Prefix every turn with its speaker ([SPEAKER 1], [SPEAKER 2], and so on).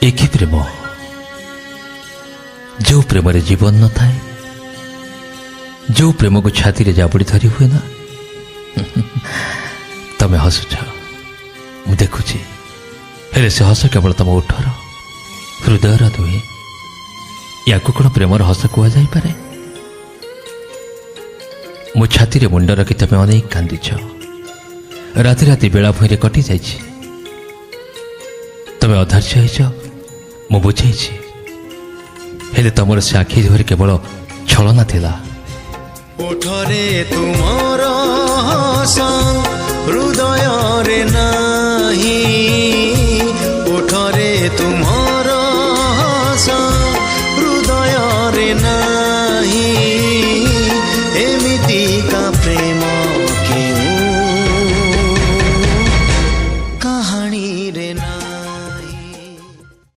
[SPEAKER 1] एक ही प्रेम जो प्रेम रे जीवन न थाए, जो प्रेम को छाती रे जाबुड़ी धरी हुए ना। तमे हसुछ मु देखुची, हेले से हस केवल तम ओठर हृदयर दुहे। या कौन प्रेमर हस कह जापे? मो छाती रे मुंड रखी तमे अनेक कांदिछ, राति राति बेला भुई कटि जाइछि। तमे अधर्य होइछ, मु बुझाइछि, हेले तमर से आखि धरे केवल छलना थिला।
[SPEAKER 2] ओठरे तुमर हस हृदय रे नाही, ओठरे तुम